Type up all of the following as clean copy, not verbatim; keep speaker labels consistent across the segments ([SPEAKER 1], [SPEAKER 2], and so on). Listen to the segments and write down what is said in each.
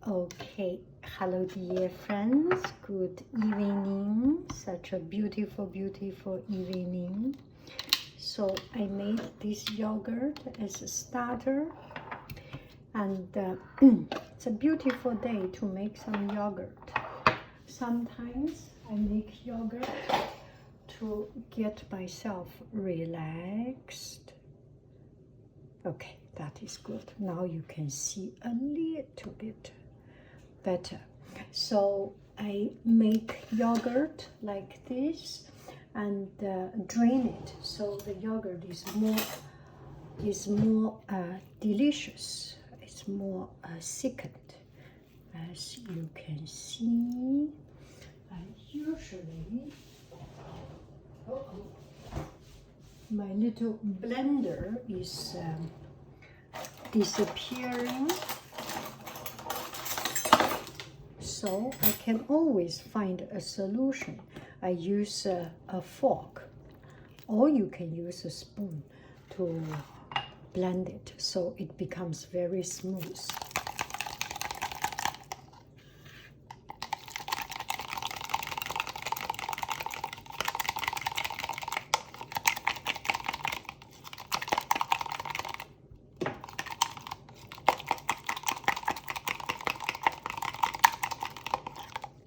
[SPEAKER 1] Okay, hello dear friends, good evening. Such a beautiful, beautiful evening. So I made this yogurt as a starter, and it's a beautiful day to make some yogurt. Sometimes I make yogurt to get myself relaxed. Okay, that is good. Now you can see a little bit better. So I make yogurt like this and drain it, so the yogurt is more delicious. It's more thickened, as you can see. I usually my little blender is disappearing. So I can always find a solution. I use a fork, or you can use a spoon to blend it so it becomes very smooth.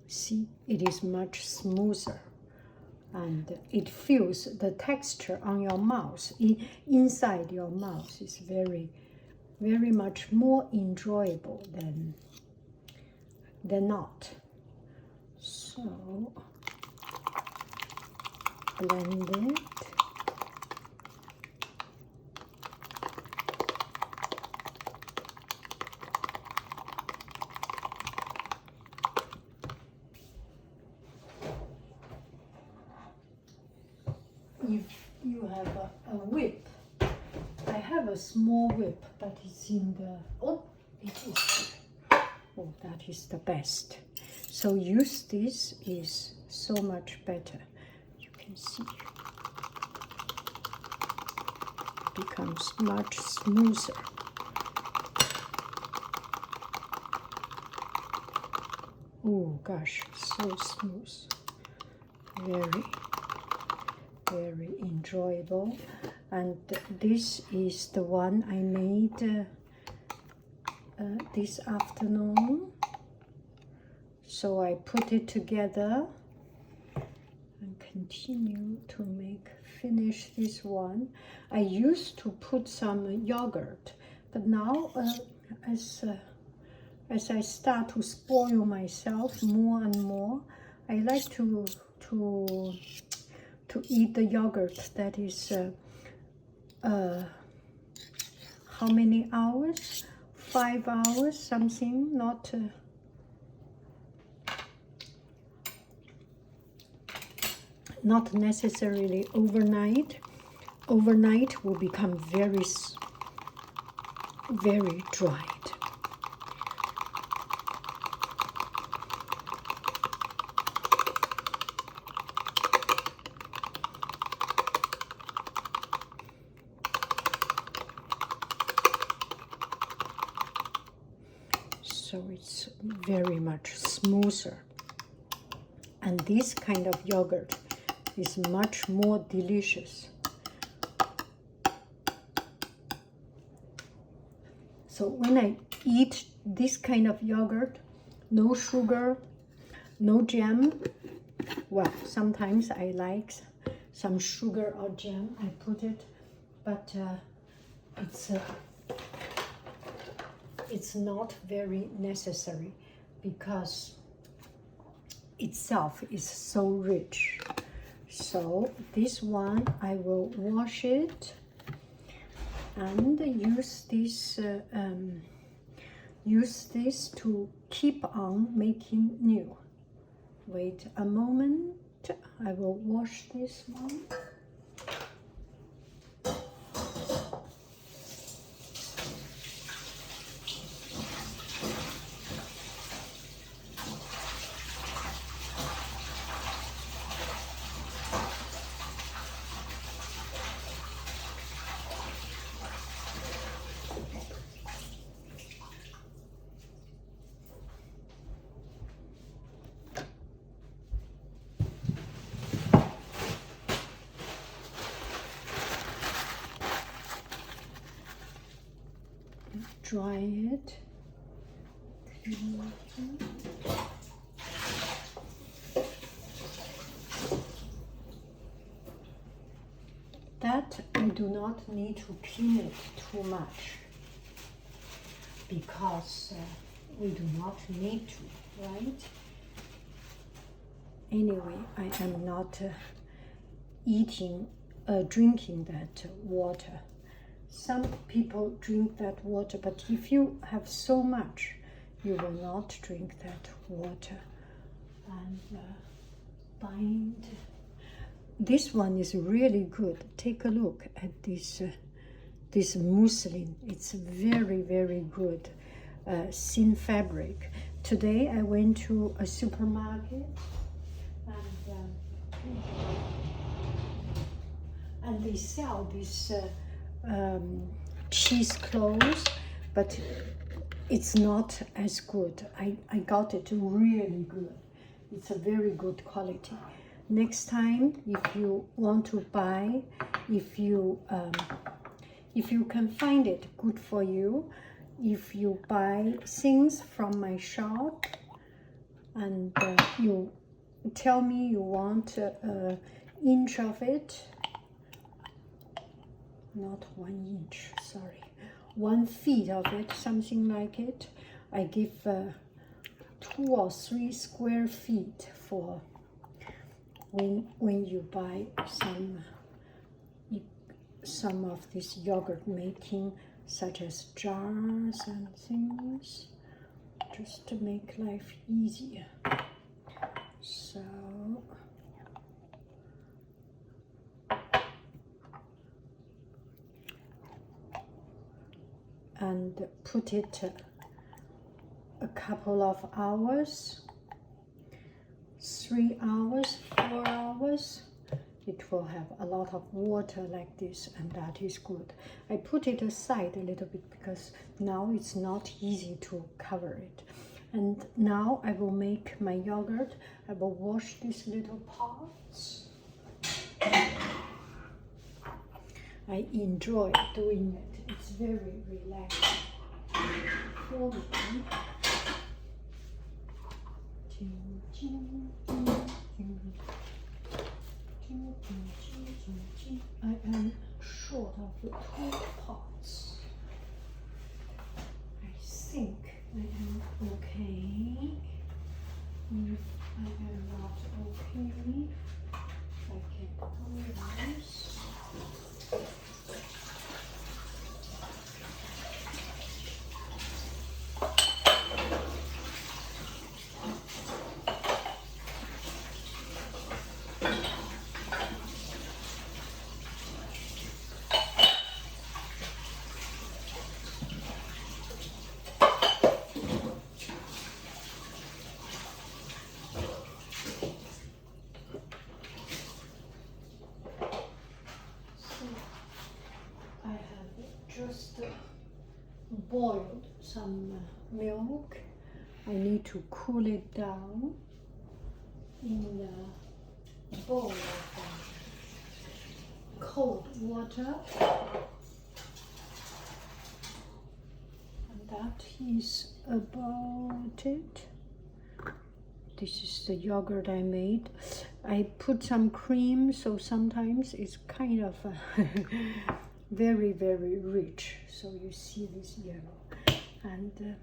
[SPEAKER 1] See, it is much smoother, and it feels the texture on your mouth. Inside your mouth is very, very much more enjoyable than not. So blend it. If you have a whip, I have a small whip, but it's in the, oh, it is, oh, that is the best. So use this is so much better. You can see it becomes much smoother. Oh gosh, so smooth. Very enjoyable. And this is the one I made this afternoon. So I put it together and continue to finish this one. I used to put some yogurt, but now as I start to spoil myself more and more, I like to eat the yogurt that is how many hours? 5 hours, something, not necessarily overnight. Overnight will become very dried. So it's very much smoother. And this kind of yogurt is much more delicious. So when I eat this kind of yogurt, no sugar, no jam. Well, sometimes I like some sugar or jam. I put it, but it's not very necessary because itself is so rich. So this one I will wash it and use this to keep on making new. Wait a moment, I will wash this one. dry it. That I do not need to clean it too much because we do not need to, right? Anyway, I am not drinking that water. Some people drink that water, but if you have so much, you will not drink that water. And bind. This one is really good. Take a look at this this muslin. It's very, very good thin fabric. Today I went to a supermarket and they sell this cheesecloth, but it's not as good. I got it really good. It's a very good quality. Next time, if you want to buy, if you can find it good for you, if you buy things from my shop and you tell me you want an inch of it, not 1 inch, sorry, 1 feet of it, something like it, I give 2 or 3 square feet for when you buy some of this yogurt making, such as jars and things, just to make life easier. So and put it a couple of hours, 3 hours, 4 hours. It will have a lot of water like this, and that is good. I put it aside a little bit because now it's not easy to cover it. And now I will make my yogurt. I will wash these little pots. I enjoy doing it. It's very relaxing for me. I am short of the 2 pots. I think I am okay. If I am not okay, I can do this. Just boiled some milk. I need to cool it down in a bowl of cold water. And that is about it. This is the yogurt I made. I put some cream, so sometimes it's kind of very, very rich. So you see this yellow. And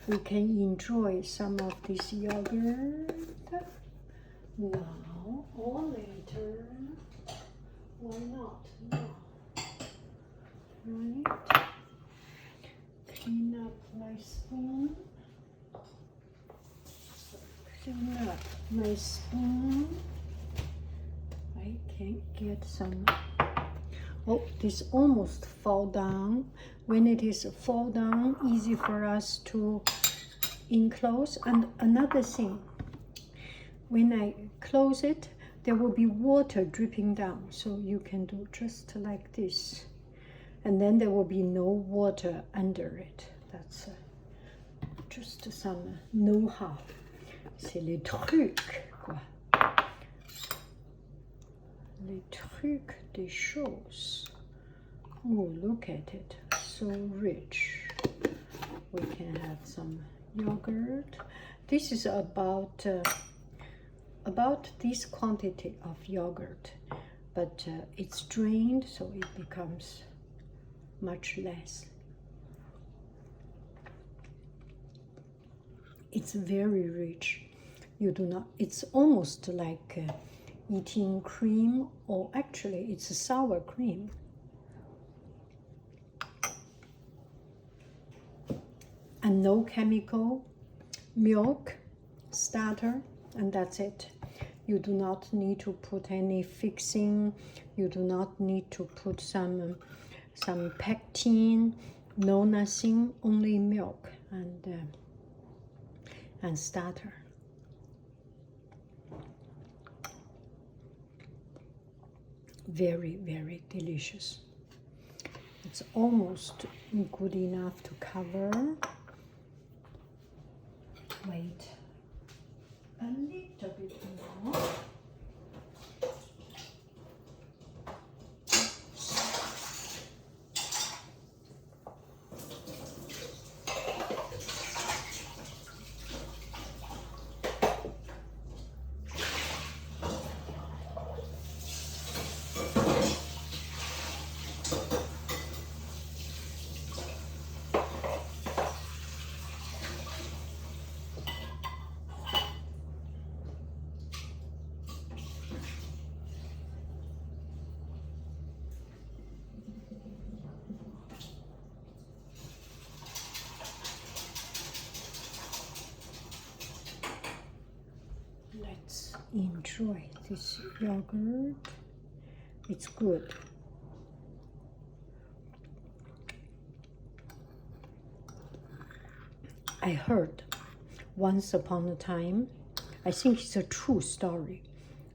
[SPEAKER 1] we can enjoy some of this yogurt now or later. Why not? Now. Right? Clean up my spoon. Clean up my spoon. I can get some. Oh, this almost fall down. When it is fall down, easy for us to enclose. And another thing, when I close it, there will be water dripping down. So you can do just like this. And then there will be no water under it. That's just some know-how. C'est les trucs, quoi. Les trucs des choses. Oh, look at it. So rich. we can have some yogurt. This is about this quantity of yogurt, but it's drained, so it becomes much less. It's very rich. You do not, it's almost like eating cream, or actually it's a sour cream. And no chemical, milk, starter, and that's it. You do not need to put any fixing. You do not need to put some pectin, no nothing, only milk and starter. Very, very delicious. It's almost good enough to cover. Wait a little bit more. Let's enjoy this yogurt. It's good. I heard once upon a time, I think it's a true story.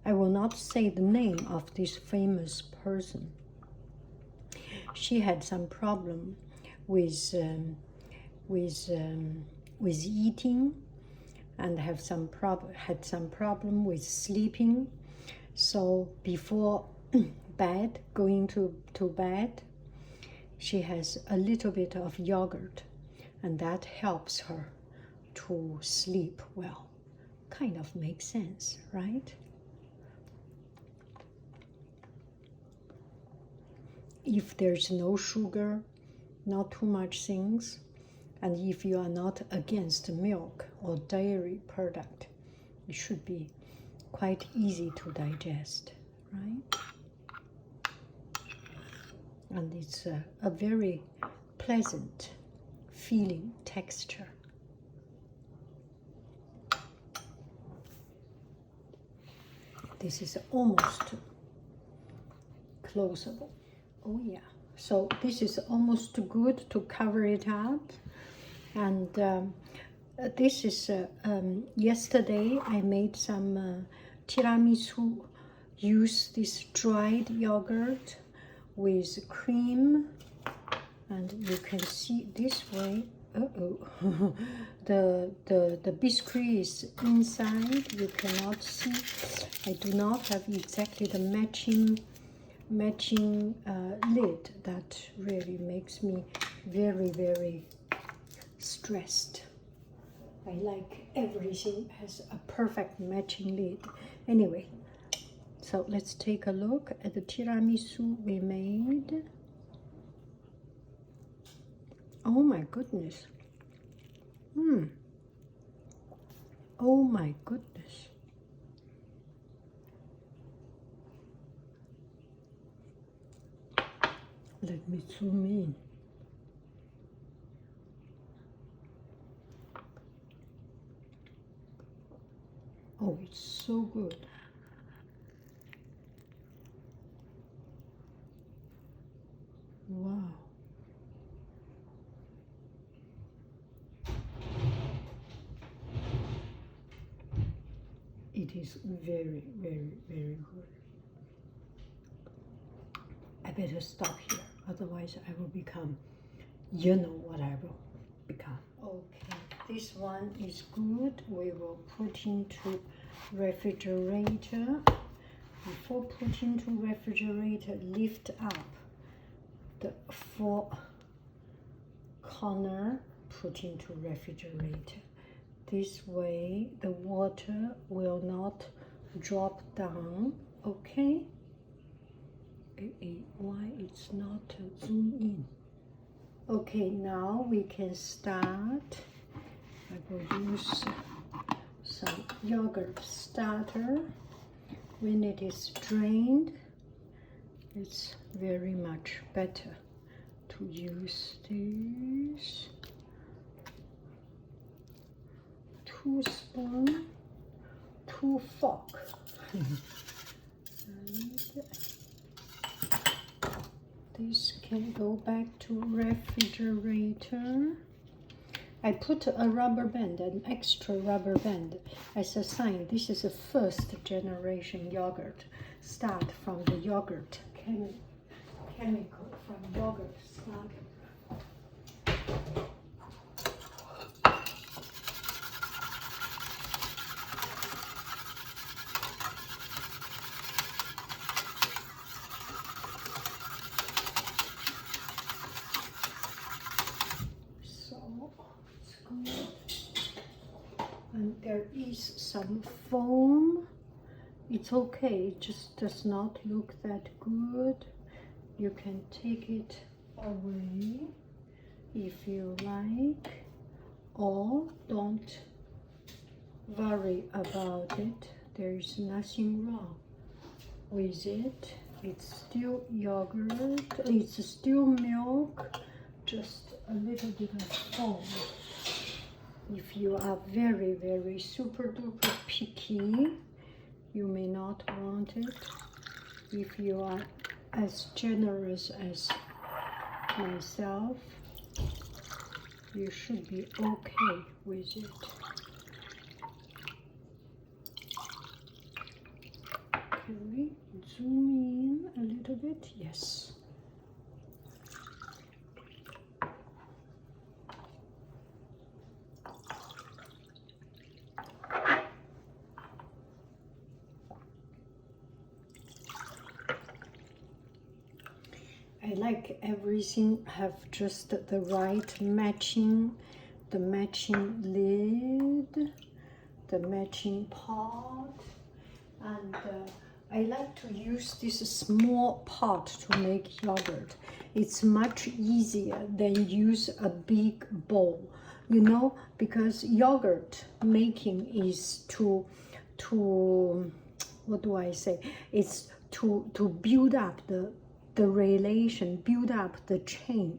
[SPEAKER 1] I will not say the name of this famous person. She had some problem with eating, and had some problem with sleeping. So before going to bed, she has a little bit of yogurt, and that helps her to sleep well. Kind of makes sense, right? If there's no sugar, not too much things, and if you are not against milk or dairy product, it should be quite easy to digest, right? And it's a very pleasant feeling texture. This is almost closable. Oh yeah. So this is almost good to cover it up. And this is, yesterday I made some tiramisu. Use this dried yogurt with cream. And you can see this way. The biscuit is inside. You cannot see. I do not have exactly the matching lid. That really makes me very, very stressed. I like everything has a perfect matching lid. Anyway, so let's take a look at the tiramisu we made. Oh my goodness. Oh my goodness. Let me zoom in. Oh, it's so good. Wow. It is very, very, very good. I better stop here, otherwise I will become, you know what I will become. Okay, this one is good. We will put into refrigerator. Before putting to refrigerator, lift up the 4 corner put into refrigerator. This way the water will not drop down. Okay. Why it's not zoom in? Okay, now we can start. I will use some yogurt starter. When it is drained, it's very much better to use this 2 spoons, 2 forks. And this can go back to refrigerator. I put a rubber band, an extra rubber band, as a sign this is a first generation yogurt. Start from the yogurt chemical from yogurt starter. And there is some foam. It's okay, it just does not look that good. You can take it away if you like, or don't worry about it. There is nothing wrong with it. It's still yogurt, it's still milk, just a little bit of foam. If you are very, very super duper picky, you may not want it. If you are as generous as myself, you should be okay with it. Can we zoom in a little bit? Yes. I like everything have just the right matching, the matching lid, the matching pot, and I like to use this small pot to make yogurt. It's much easier than use a big bowl, you know, because yogurt making is to what do I say? It's to build up the relation, build up the chain,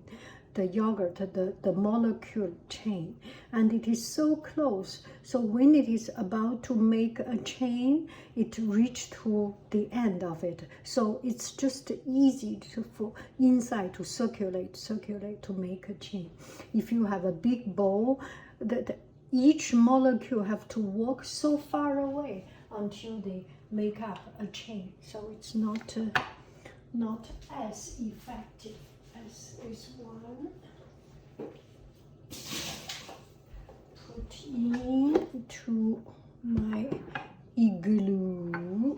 [SPEAKER 1] the yogurt, the molecule chain, and it is so close. So when it is about to make a chain, it reaches to the end of it. So it's just easy for inside to circulate to make a chain. If you have a big bowl, each molecule have to walk so far away until they make up a chain. So it's not as effective as this one. Put into my igloo.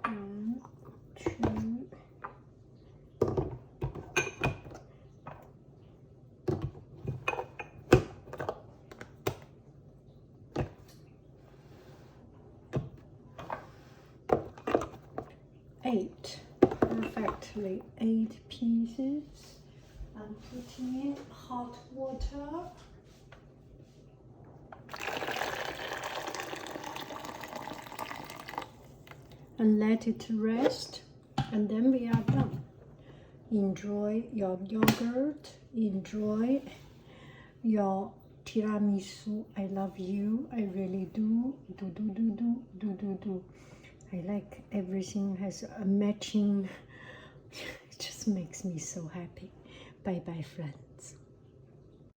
[SPEAKER 1] 1, 2. Perfectly 8 pieces, and putting in hot water. And let it rest, and then we are done. Enjoy your yogurt, enjoy your tiramisu. I love you, I really do. Do. I like everything has a matching. It just makes me so happy. Bye bye, friend.